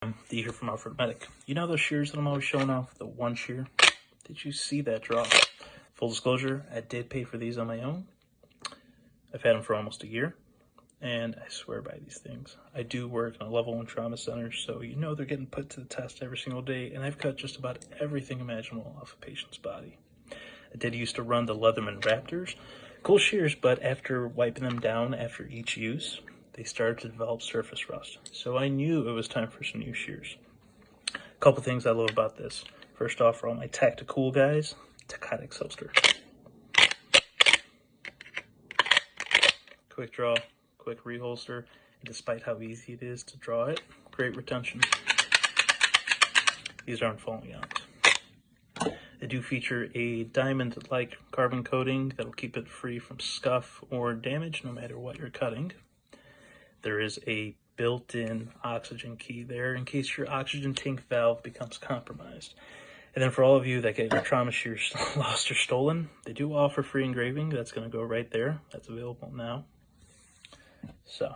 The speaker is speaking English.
D here from OFFROAD. You know those shears that I'm always showing off? The one shear? Did you see that draw? Full disclosure, I did pay for these on my own. I've had them for almost a year, and I swear by these things. I do work in a level 1 trauma center, so you know they're getting put to the test every single day, and I've cut just about everything imaginable off a patient's body. I did used to run the Leatherman Raptors. Cool shears, but after wiping them down after each use, they started to develop surface rust. So I knew it was time for some new shears. A couple things I love about this. First off, for all my tactical guys, it's a Kydex holster. Quick draw, quick reholster, and despite how easy it is to draw it, great retention. These aren't falling out. They do feature a diamond-like carbon coating that'll keep it free from scuff or damage no matter what you're cutting. There is a built-in oxygen key there in case your oxygen tank valve becomes compromised. And then for all of you that get your trauma shears lost or stolen, they do offer free engraving. That's going to go right there. That's available now. So